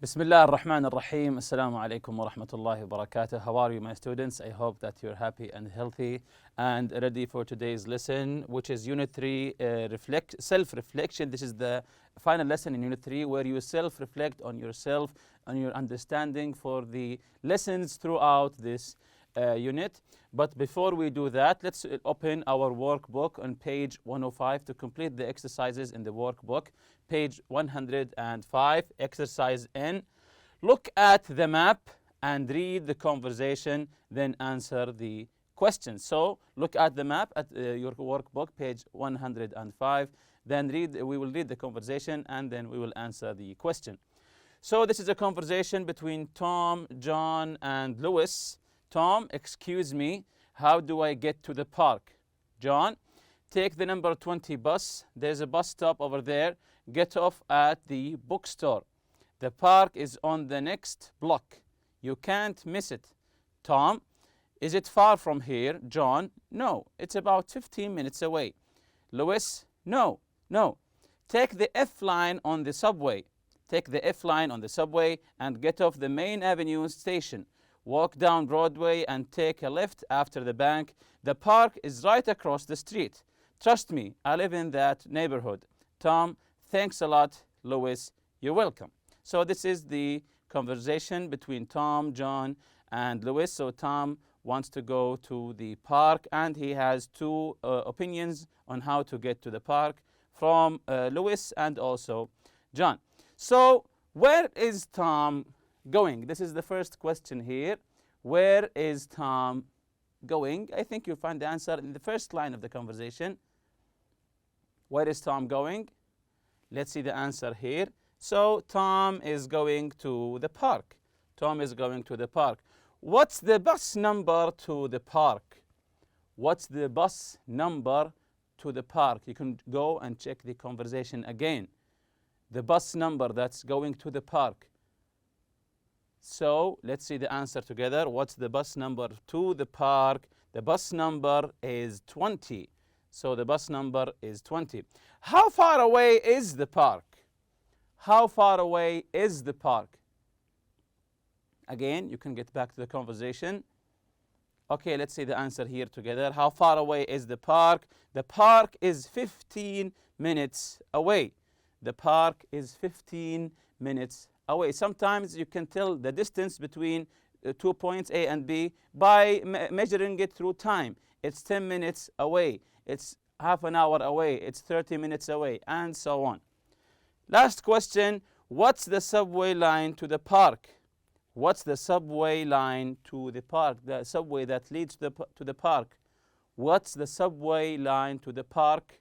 Bismillah ar-Rahman ar-Rahim. Assalamu alaikum wa rahmatullahi wa barakatuh. How are you, my students? I hope that you're happy and healthy and ready for today's lesson, which is Unit 3, self-reflection. This is the final lesson in Unit 3 where you self-reflect on yourself, on your understanding for the lessons throughout this unit. But before we do that, let's open our workbook on page 105 to complete the exercises in the workbook. Page 105, exercise N. Look at the map and read the conversation, then answer the questions. So look at the map at your workbook, page 105. Then we will read the conversation and then we will answer the question. So this is a conversation between Tom, John, and Lewis. Tom, excuse me, how do I get to the park? John, take the number 20 bus. There's a bus stop over there. Get off at the bookstore. The park is on the next block. You can't miss it. Tom, is it far from here? John, no, it's about 15 minutes away. Lewis, no. Take the F line on the subway. Take the F line on the subway and get off the Main Avenue station. Walk down Broadway and take a left after the bank. The park is right across the street. Trust me, I live in that neighborhood. Tom, thanks a lot. Lewis, you're welcome. So this is the conversation between Tom, John, and Lewis. So Tom wants to go to the park and he has two opinions on how to get to the park from Lewis and also John. So where is Tom going? This is the first question here. Where is Tom going? I think you'll find the answer in the first line of the conversation. Where is Tom going? Let's see the answer here. So Tom is going to the park. Tom is going to the park. What's the bus number to the park? What's the bus number to the park? You can go and check the conversation again. The bus number that's going to the park. So let's see the answer together. What's the bus number to the park? The bus number is 20. So the bus number is 20. How far away is the park? How far away is the park? Again, you can get back to the conversation. Okay, let's see the answer here together. How far away is the park? The park is 15 minutes away. The park is 15 minutes away. Sometimes you can tell the distance between 2 points A and B by measuring it through time. It's 10 minutes away. It's half an hour away. It's 30 minutes away, and so on. Last question. What's the subway line to the park? What's the subway line to the park? The subway that leads to the park. What's the subway line to the park?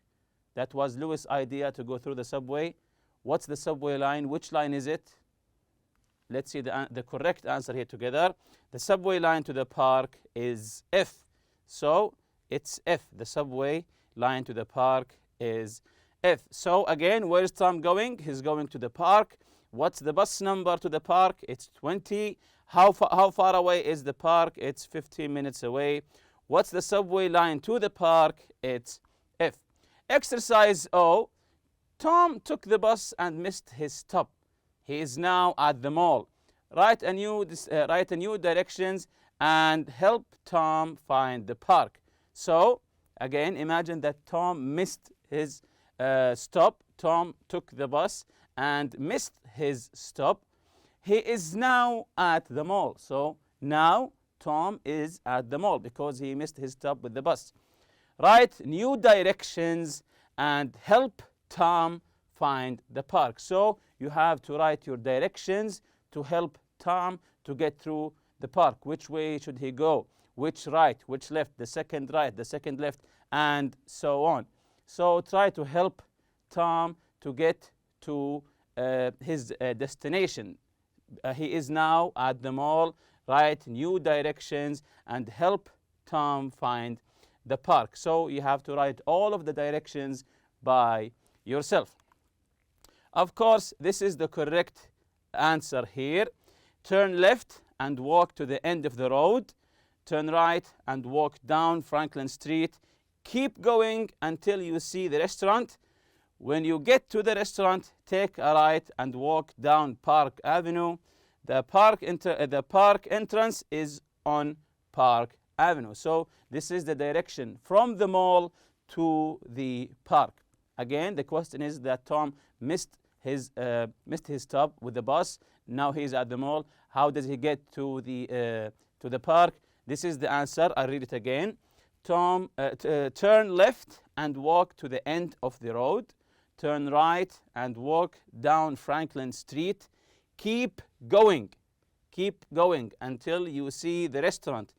That was Lewis' idea to go through the subway. What's the subway line? Which line is it? Let's see the correct answer here together. The subway line to the park is F. So it's F. The subway line to the park is F. So again, where is Tom going? He's going to the park. What's the bus number to the park? It's 20. How far away is the park? It's 15 minutes away. What's the subway line to the park? It's F. Exercise O. Tom took the bus and missed his stop. He is now at the mall. Write a new directions and help Tom find the park. So again, imagine that Tom missed his stop. Tom took the bus and missed his stop. He is now at the mall. So now Tom is at the mall because he missed his stop with the bus. Write new directions and help Tom find the park. So you have to write your directions to help Tom to get through the park. Which way should he go? Which right? Which left? The second right, the second left, and so on. So try to help Tom to get to his destination. He is now at the mall. Write new directions and help Tom find the park. So you have to write all of the directions by yourself. Of course, this is the correct answer here. Turn left and walk to the end of the road. Turn right and walk down Franklin Street. Keep going until you see the restaurant. When you get to the restaurant, take a right and walk down Park Avenue. The park entrance is on Park Avenue. So this is the direction from the mall to the park. Again, the question is that Tom missed his stop with the bus. Now he's at the mall. How does he get to the park? This is the answer. I'll read it again. Tom, turn left and walk to the end of the road. Turn right and walk down Franklin Street. Keep going until you see the restaurant.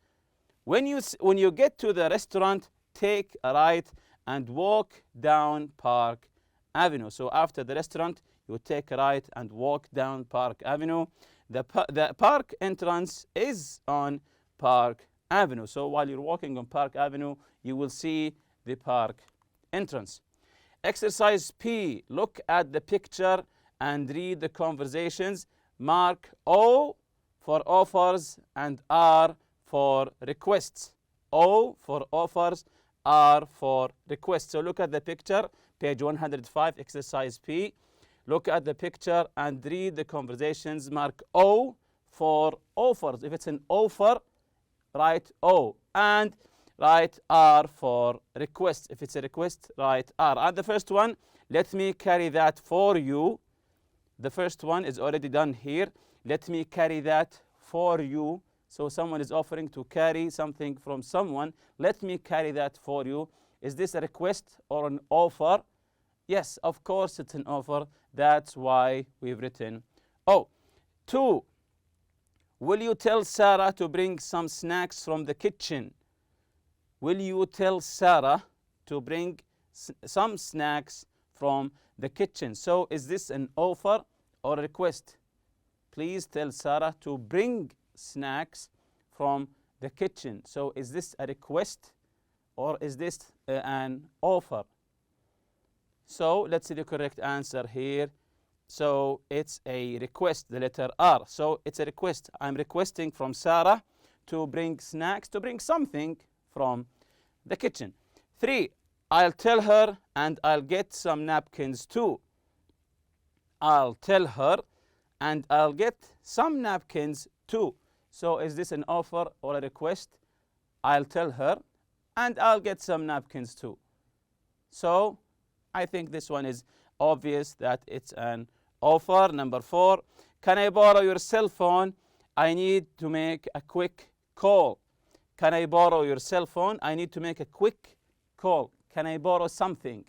When you get to the restaurant, take a right and walk down Park Avenue. So after the restaurant, you take a right and walk down Park Avenue. The park entrance is on Park Avenue. So while you're walking on Park Avenue, you will see the park entrance. Exercise P. Look at the picture and read the conversations. Mark O for offers and R for requests. O for offers, R for requests. So look at the picture, page 105, exercise P. Look at the picture and read the conversations. Mark O for offers. If it's an offer, write O. And write R for request. If it's a request, write R. And the first one, let me carry that for you. The first one is already done here. Let me carry that for you. So someone is offering to carry something from someone. Let me carry that for you. Is this a request or an offer? Yes, of course it's an offer. That's why we've written O. 2. Will you tell Sarah to bring some snacks from the kitchen? Will you tell Sarah to bring some snacks from the kitchen? So is this an offer or a request? Please tell Sarah to bring snacks from the kitchen. So is this a request or is this an offer? So let's see the correct answer here. So it's a request, the letter R. So it's a request. I'm requesting from Sarah to bring snacks, to bring something from the kitchen. 3. I'll tell her and I'll get some napkins too. I'll tell her and I'll get some napkins too. So is this an offer or a request? I'll tell her and I'll get some napkins too. So I think this one is obvious that it's an offer. Number 4, can I borrow your cell phone? I need to make a quick call. Can I borrow your cell phone? I need to make a quick call. Can I borrow something?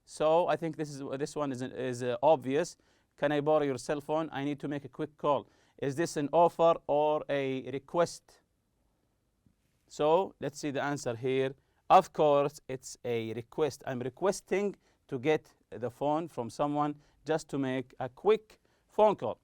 So I think this one is obvious. Can I borrow your cell phone? I need to make a quick call. Is this an offer or a request? So let's see the answer here. Of course, it's a request. I'm requesting to get the phone from someone just to make a quick phone call.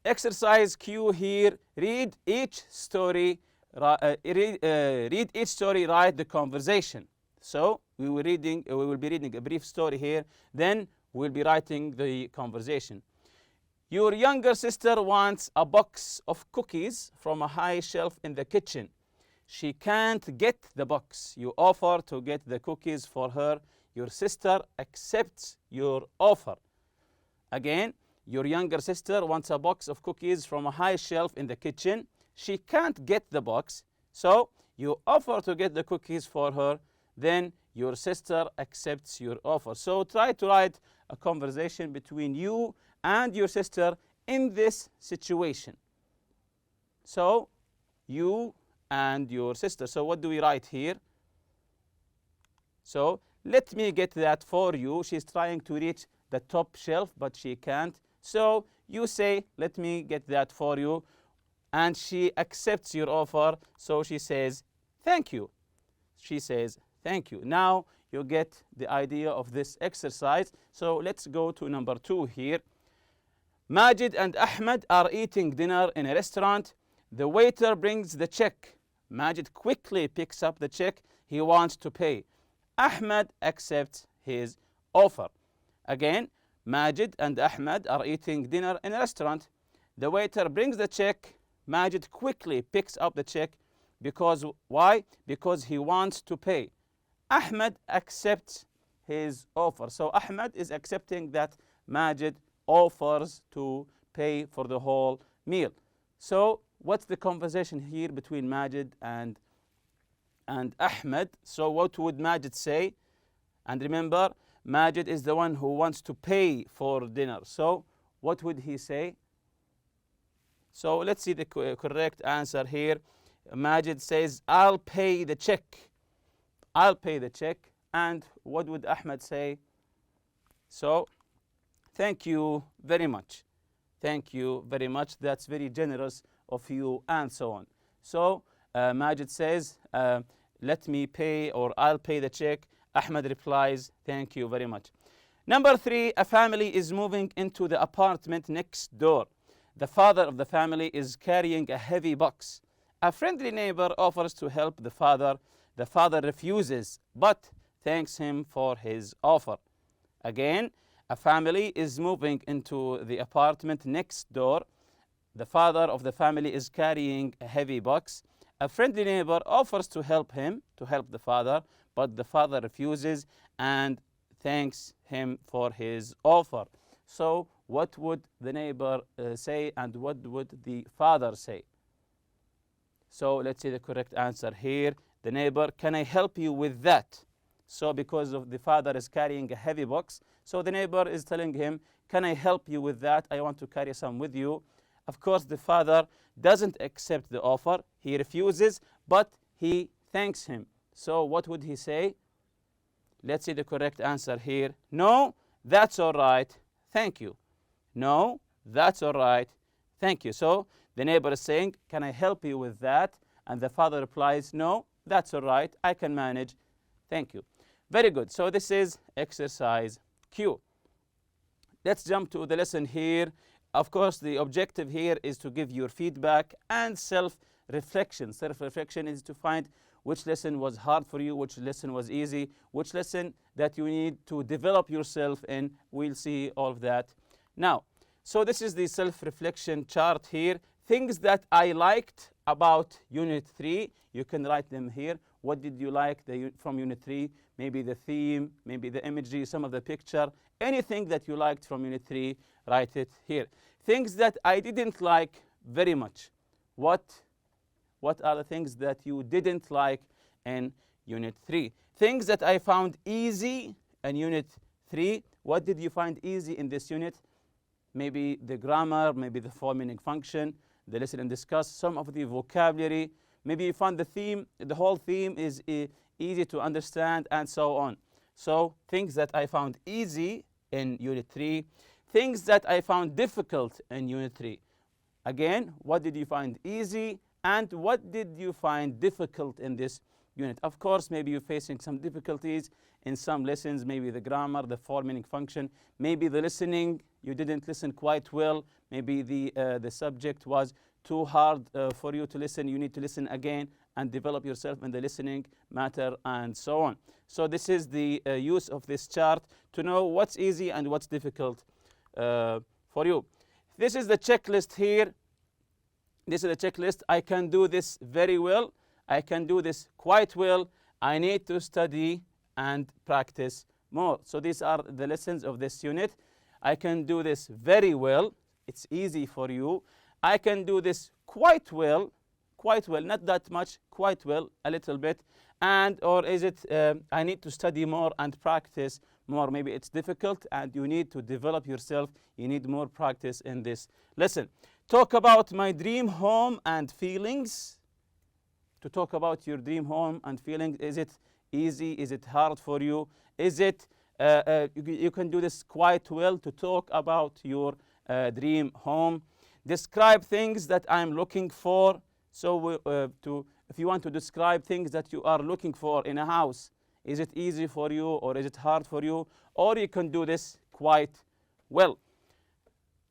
Exercise Q here. Read each story. Read each story. Write the conversation. So we will be reading a brief story here. Then we'll be writing the conversation. Your younger sister wants a box of cookies from a high shelf in the kitchen. She can't get the box. You offer to get the cookies for her. Your sister accepts your offer. Again, your younger sister wants a box of cookies from a high shelf in the kitchen. She can't get the box, so you offer to get the cookies for her. Then your sister accepts your offer. So try to write a conversation between you and your sister in this situation. So you and your sister. So what do we write here? So let me get that for you. She's trying to reach the top shelf, but she can't. So you say, let me get that for you. And she accepts your offer. So she says, thank you. She says, thank you. Now you get the idea of this exercise. So let's go to number 2 here. Majid and Ahmed are eating dinner in a restaurant. The waiter brings the check. Majid quickly picks up the check. He wants to pay. Ahmed accepts his offer. Again, Majid and Ahmed are eating dinner in a restaurant. The waiter brings the check. Majid quickly picks up the check. Because why? Because he wants to pay. Ahmed accepts his offer. So Ahmed is accepting that Majid offers to pay for the whole meal. So what's the conversation here between Majid and Ahmed? So what would Majid say? And remember, Majid is the one who wants to pay for dinner. So what would he say? So let's see the correct answer here. Majid says, I'll pay the check. I'll pay the check. And what would Ahmed say? So, thank you very much. Thank you very much. That's very generous of you, and so on. So, Majid says, let me pay, or I'll pay the check. Ahmed replies, thank you very much. Number 3, a family is moving into the apartment next door. The father of the family is carrying a heavy box. A friendly neighbor offers to help the father. The father refuses, but thanks him for his offer. Again, a family is moving into the apartment next door. The father of the family is carrying a heavy box. A friendly neighbor offers to help the father, but the father refuses and thanks him for his offer. So, what would the neighbor say, and what would the father say? So, let's see the correct answer here. The neighbor, can I help you with that? So, because of the father is carrying a heavy box, so the neighbor is telling him, can I help you with that? I want to carry some with you. Of course, the father doesn't accept the offer. He refuses, but he thanks him. So, what would he say? Let's see the correct answer here. No, that's all right. Thank you. No, that's all right. Thank you. So, the neighbor is saying, can I help you with that? And the father replies, no, that's all right. I can manage. Thank you. Very good. So, this is exercise Q. Let's jump to the lesson here. Of course, the objective here is to give your feedback and self-reflection. Self-reflection is to find which lesson was hard for you, which lesson was easy, which lesson that you need to develop yourself in. We'll see all of that now. So this is the self-reflection chart here. Things that I liked about Unit 3, you can write them here. What did you like from Unit 3? Maybe the theme, maybe the imagery, some of the picture. Anything that you liked from Unit 3, write it here. Things that I didn't like very much. What are the things that you didn't like in Unit 3? Things that I found easy in Unit 3. What did you find easy in this unit? Maybe the grammar, maybe the four-meaning function, the listen and discuss, some of the vocabulary. Maybe you found the theme, the whole theme is easy to understand, and so on. So, things that I found easy in Unit 3. Things that I found difficult in Unit 3. Again, what did you find easy? And what did you find difficult in this unit? Of course, maybe you're facing some difficulties in some lessons, maybe the grammar, the four-meaning function, maybe the listening, you didn't listen quite well, maybe the subject was too hard for you to listen, you need to listen again and develop yourself in the listening matter, and so on. So this is the use of this chart to know what's easy and what's difficult for you. This is the checklist here. This is the checklist. I can do this very well. I can do this quite well. I need to study and practice more. So these are the lessons of this unit. I can do this very well. It's easy for you. I can do this quite well, not that much, quite well, a little bit. And or is it I need to study more and practice more? Maybe it's difficult and you need to develop yourself. You need more practice in this lesson. Talk about my dream home and feelings. To talk about your dream home and feelings. Is it easy? Is it hard for you? Is it you can do this quite well to talk about your dream home. Describe things that I'm looking for. So if you want to describe things that you are looking for in a house, is it easy for you or is it hard for you? Or you can do this quite well.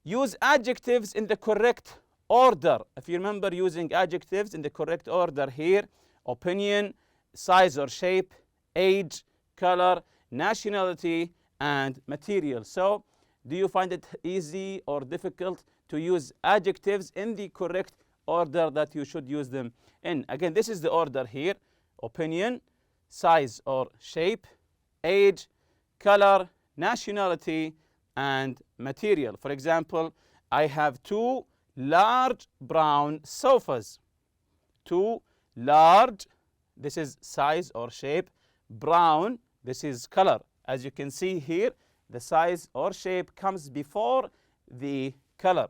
Use adjectives in the correct order. If you remember using adjectives in the correct order here, opinion, size or shape, age, color, nationality, and material. So, do you find it easy or difficult to use adjectives in the correct order that you should use them in? Again, this is the order here. Opinion, size or shape, age, color, nationality, and material. For example, I have 2 large brown sofas. 2 large, this is size or shape. Brown, this is color. As you can see here, the size or shape comes before the color.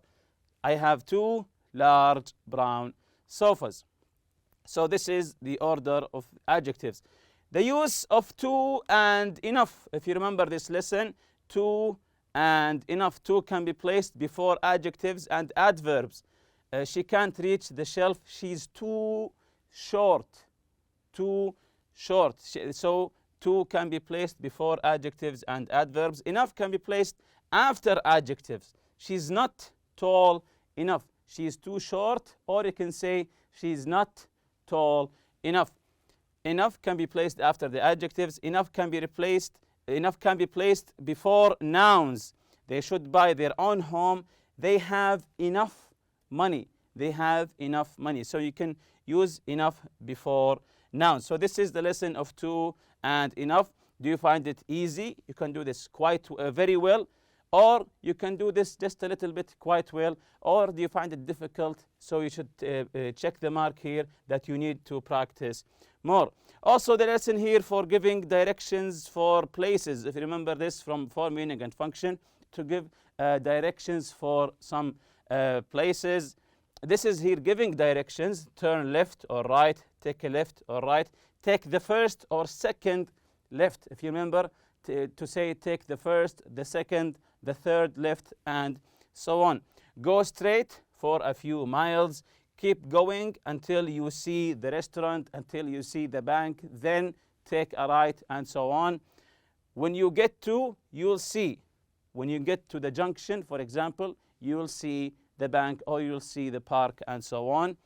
I have 2 large brown sofas. So this is the order of adjectives. The use of to and enough. If you remember this lesson, to and enough. To can be placed before adjectives and adverbs. She can't reach the shelf. She's too short. Too short. So to can be placed before adjectives and adverbs. Enough can be placed after adjectives. She's not tall enough. She's too short, or you can say she's not tall enough. Enough can be placed after the adjectives. Enough can be placed before nouns. They should buy their own home. They have enough money. They have enough money. So you can use enough before nouns. So this is the lesson of to and enough. Do you find it easy? You can do this quite very well, or you can do this just a little bit quite well, or do you find it difficult? So you should check the mark here that you need to practice more. Also, the lesson here for giving directions for places. If you remember this from form, meaning, and function, to give directions for some places. This is here giving directions. Turn left or right, take a left or right, take the first or second left. If you remember to say take the first, the second, the third left, and so on. Go straight for a few miles. Keep going until you see the restaurant, until you see the bank, then take a right, and so on. When you get to, you'll see. When you get to the junction, for example, you'll see the bank, or you'll see the park, and so on.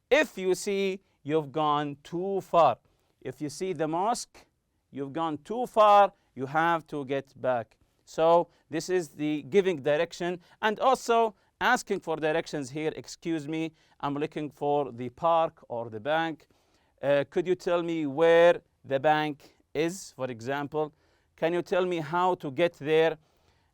If you see you've gone too far, if you see the mosque, you've gone too far, you have to get back. So this is the giving direction, and also asking for directions here. Excuse me, I'm looking for the park or the bank. Could you tell me where the bank is, for example? Can you tell me how to get there?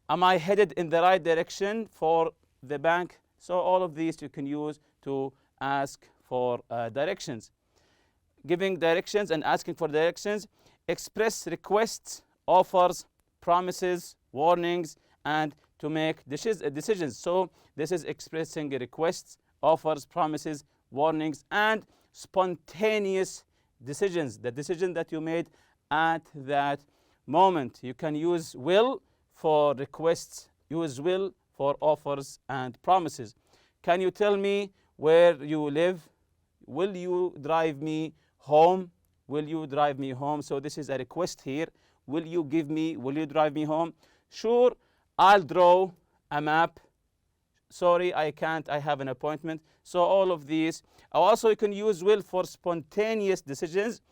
Am I headed in the right direction for the bank? So all of these you can use to ask for directions. Giving directions and asking for directions. Express requests, offers, promises, warnings, and to make decisions. So this is expressing requests, offers, promises, warnings, and spontaneous decisions. The decision that you made at that moment. You can use will for requests, use will for offers and promises. Can you tell me where you live? Will you drive me home? Will you drive me home? So this is a request here. Will you drive me home? Sure, I'll draw a map. Sorry, I can't, I have an appointment. So all of these. Also, you can use will for spontaneous decisions.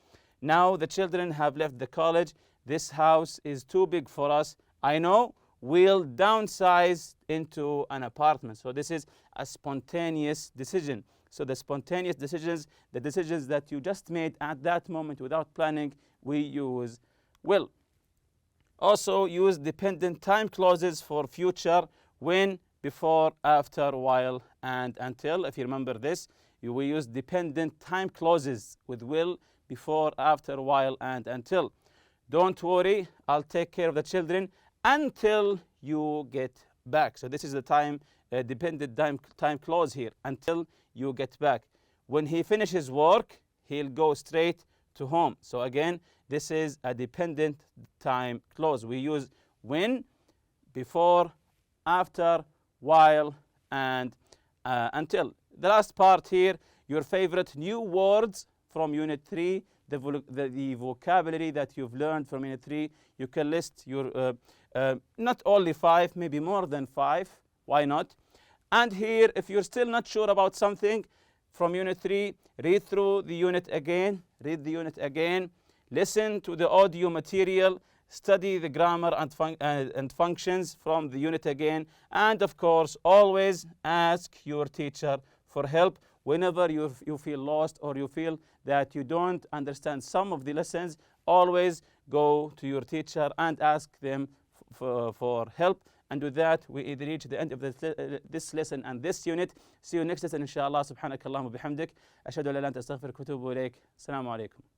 Now the children have left the college. This house is too big for us. I know, we'll downsize into an apartment. So this is a spontaneous decision. So the spontaneous decisions, the decisions that you just made at that moment without planning, we use will. Also use dependent time clauses for future, when, before, after, while, and until. If you remember this, we use dependent time clauses with will, before, after, while, and until. Don't worry, I'll take care of the children until you get back. So this is the time dependent time clause here, until you get back. When he finishes work, he'll go straight to home. So again, this is a dependent time clause. We use when, before, after, while, and until. The last part here, your favorite new words from Unit 3, the vocabulary that you've learned from Unit 3. You can list your, not only 5, maybe more than 5. Why not? And here, if you're still not sure about something from Unit 3, read through the unit again. Read the unit again. Listen to the audio material. Study the grammar and functions from the unit again. And of course, always ask your teacher for help whenever you feel lost, or you feel that you don't understand some of the lessons. always go to your teacher and ask them for help. And with that, we reach the end of this lesson and this unit. See you next lesson, inshallah. سبحانك اللهم وبحمدك. أشهد أن لا إله إلا أنت أستغفرك وأتوب إليك. السلام عليكم.